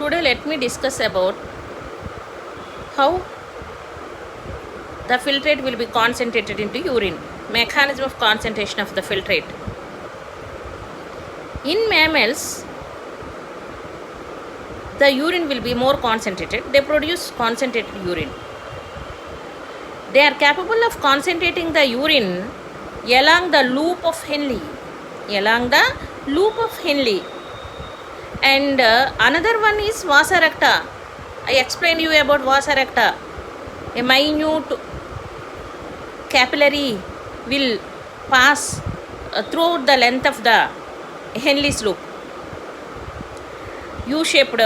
Today let me discuss about how the filtrate will be concentrated into urine. Mechanism of concentration of the filtrate. In mammals, the urine will be more concentrated. They produce concentrated urine. They are capable of concentrating the urine along the loop of Henle. And another one is vasa recta. I explained you about vasa recta. A minute capillary will pass throughout the length of the Henle's loop. U-shaped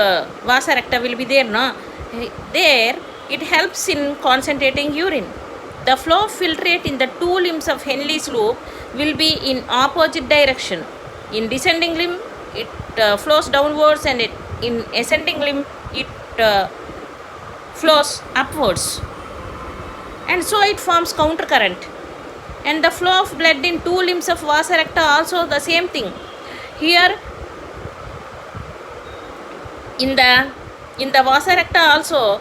vasa recta will be there, no? There it helps in concentrating urine. The flow of filtrate in the two limbs of Henle's loop will be in opposite direction. In descending limb, it flows downwards, and in ascending limb, it flows upwards. And so it forms counter current. And the flow of blood in two limbs of vasa recta also the same thing. Here, in the vasa recta also,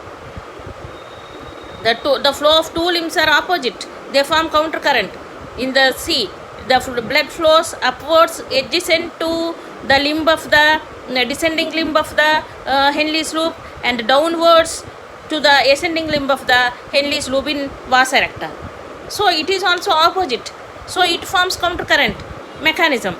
the flow of two limbs are opposite. They form counter current. In the sea, the blood flows upwards adjacent to the limb of the descending limb of the Henle's loop, and downwards to the ascending limb of the Henle's loop in vasa recta. So it is also opposite. So it forms counter current mechanism.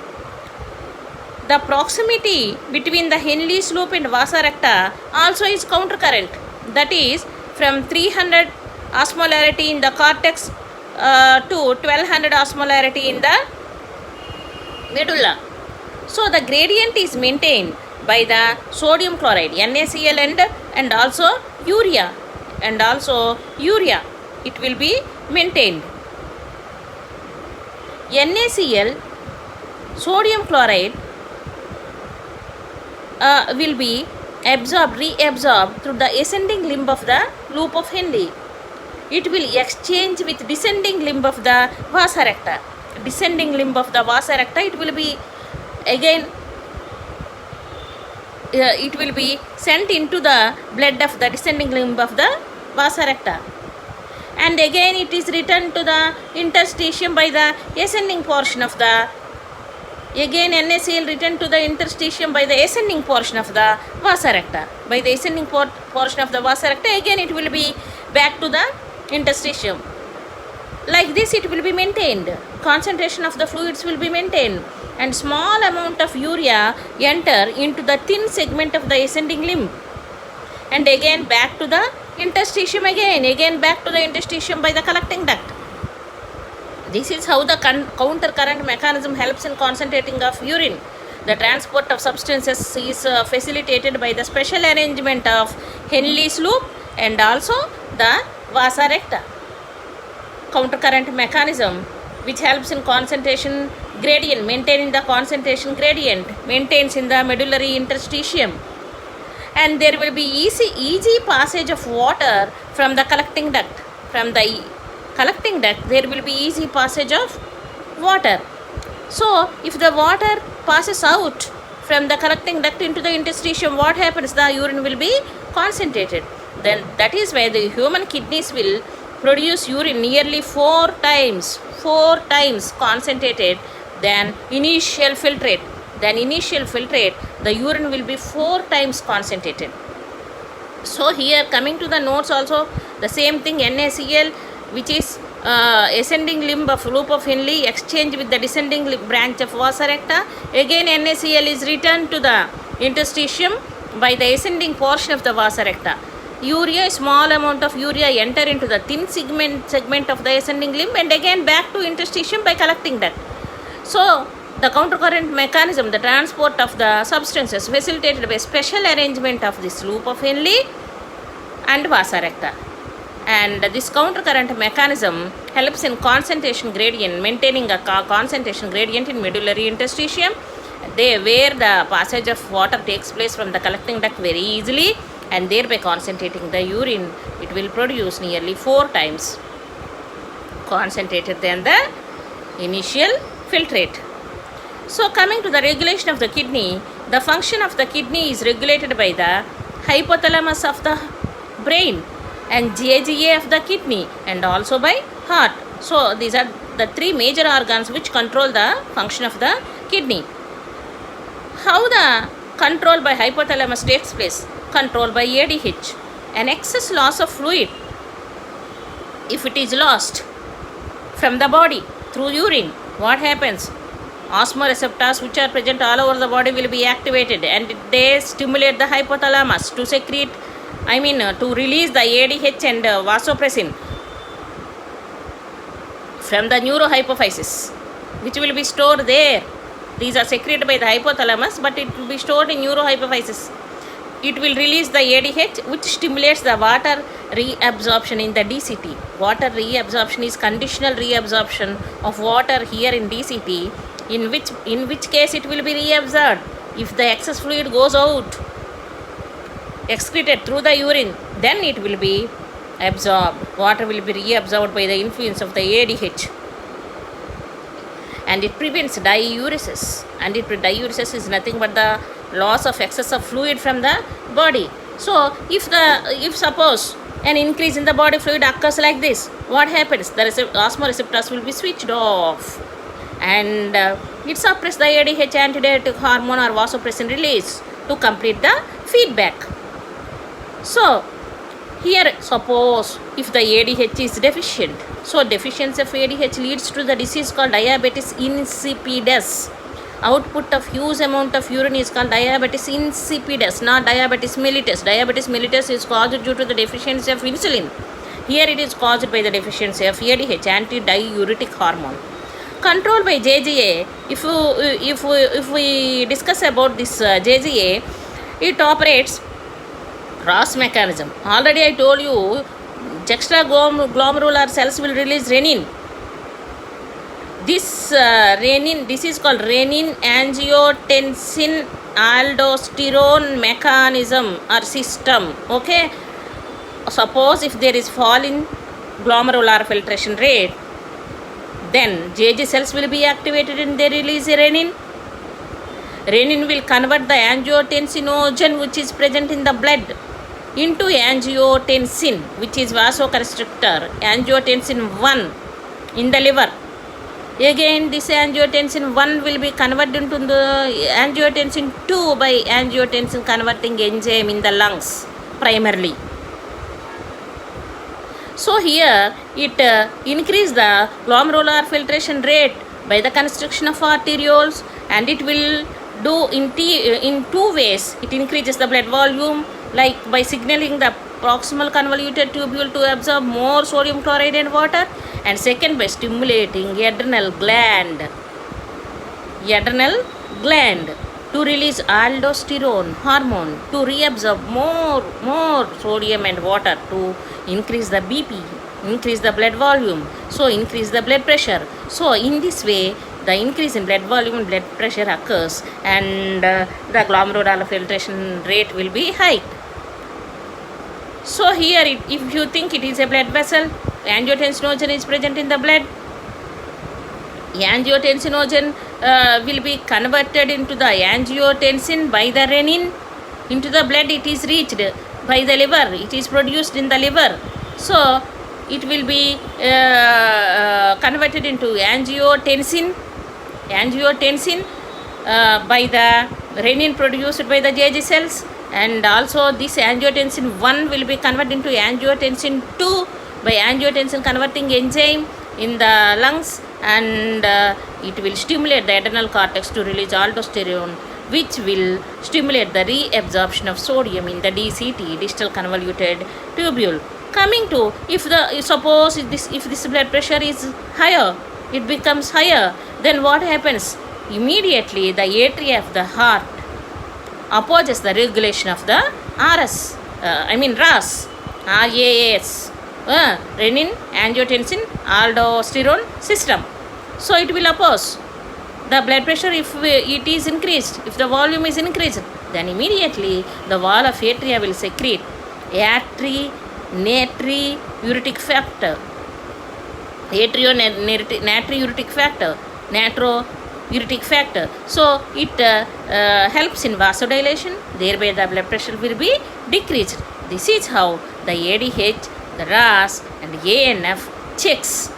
The proximity between the Henle's loop and vasa recta also is counter current. That is from 300 osmolarity in the cortex to 1200 osmolarity in the medulla. So the gradient is maintained by the sodium chloride, NaCl, and also urea. It will be maintained. NaCl, sodium chloride, will be reabsorbed through the ascending limb of the loop of Henle. It will exchange with descending limb of the vasa recta. It will be again it will be sent into the blood of the descending limb of the vasa recta, and again it is returned to the interstitium by the ascending portion of the NaCl returned to the interstitium by the ascending portion of the vasa recta. By the ascending portion of the vasa recta, again it will be back to the interstitium. Like this it will be maintained. Concentration of the fluids will be maintained, and small amount of urea enter into the thin segment of the ascending limb, and again back to the interstitium, again back to the interstitium by the collecting duct. This is how the counter current mechanism helps in concentrating of urine. The transport of substances is facilitated by the special arrangement of Henle's loop and also the vasa recta. Counter current mechanism which helps in concentration gradient, maintaining the concentration gradient, maintains in the medullary interstitium, and there will be easy passage of water from the collecting duct. There will be easy passage of water. So if the water passes out from the collecting duct into the interstitium, what happens? The urine will be concentrated. Then that is why the human kidneys will produce urine nearly 4 times concentrated than initial filtrate. The urine will be 4 times concentrated. So here, coming to the notes also, the same thing. NaCl, which is ascending limb of loop of Henle, exchange with the descending branch of vasa recta. Again NaCl is returned to the interstitium by the ascending portion of the vasa recta. Urea, small amount of urea enter into the thin segment of the ascending limb, and again back to interstitium by collecting duct. So the countercurrent mechanism, the transport of the substances facilitated by special arrangement of this loop of Henle and vasa recta. And this countercurrent mechanism helps in concentration gradient, maintaining a concentration gradient in medullary interstitium, where the passage of water takes place from the collecting duct very easily, and thereby concentrating the urine. It will produce nearly 4 times concentrated than the initial filtrate. So coming to the regulation of the kidney, the function of the kidney is regulated by the hypothalamus of the brain, and JGA of the kidney, and also by heart. So these are the three major organs which control the function of the kidney. How the control by hypothalamus takes place? Control by ADH. An excess loss of fluid, if it is lost from the body through urine, what happens? Osmoreceptors which are present all over the body will be activated, and they stimulate the hypothalamus to secrete, to release the ADH and vasopressin from the neurohypophysis, which will be stored there. These are secreted by the hypothalamus, but it will be stored in neurohypophysis. It will release the ADH, which stimulates the water reabsorption in the DCT. Water reabsorption is conditional reabsorption of water here in DCT, in which case it will be reabsorbed. If the excess fluid goes out, excreted through the urine, then it will be absorbed. Water will be reabsorbed by the influence of the ADH. And it prevents diuresis. And diuresis is nothing but the loss of excess of fluid from the body. So if suppose an increase in the body fluid occurs like this, what happens? The osmoreceptors will be switched off, and it suppresses the ADH antidiuretic hormone or vasopressin release to complete the feedback. So here, suppose if the ADH is deficient, so deficiency of ADH leads to the disease called diabetes insipidus. Output of huge amount of urine is called diabetes insipidus, not diabetes mellitus. Diabetes mellitus is caused due to the deficiency of insulin. Here it is caused by the deficiency of ADH, antidiuretic hormone. Control by JGA. If we discuss about this JGA, it operates cross mechanism. Already I told you, juxtaglomerular cells will release renin. This is called renin angiotensin aldosterone mechanism or system. Okay. Suppose if there is fall in glomerular filtration rate, then JG cells will be activated and they release renin. Renin will convert the angiotensinogen which is present in the blood into angiotensin, which is vasoconstrictor, angiotensin 1 in the liver. Again, this angiotensin 1 will be converted into the angiotensin 2 by angiotensin converting enzyme in the lungs primarily. So here it increase the glomerular filtration rate by the constriction of arterioles, and it will do in two ways. It increases the blood volume, like by signaling the proximal convoluted tubule to absorb more sodium chloride and water, and second by stimulating adrenal gland to release aldosterone hormone to reabsorb more sodium and water to increase the BP, increase the blood volume, so increase the blood pressure. So in this way the increase in blood volume and blood pressure occurs, and the glomerular filtration rate will be high. So here if you think it is a blood vessel, angiotensinogen is present in the blood. Angiotensinogen will be converted into the angiotensin by the renin into the blood. It is reached by the liver, it is produced in the liver, so it will be converted into angiotensin by the renin produced by the JG cells, and also this angiotensin 1 will be converted into angiotensin 2 by angiotensin converting enzyme in the lungs, and it will stimulate the adrenal cortex to release aldosterone, which will stimulate the reabsorption of sodium in the DCT, distal convoluted tubule. Coming to if this blood pressure is higher, it becomes higher, then what happens? Immediately the atria of the heart opposes the regulation of the RAS, renin angiotensin aldosterone system. So it will oppose the blood pressure if it is increased. If the volume is increased, then immediately the wall of atria will secrete natriuretic factor, natriuretic factor, uritic factor. So it helps in vasodilation, thereby the blood pressure will be decreased. This is how the ADH, the RAS and ANF checks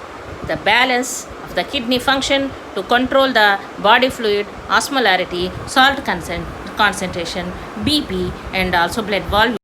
the balance of the kidney function to control the body fluid, osmolarity, salt concentration, BP and also blood volume.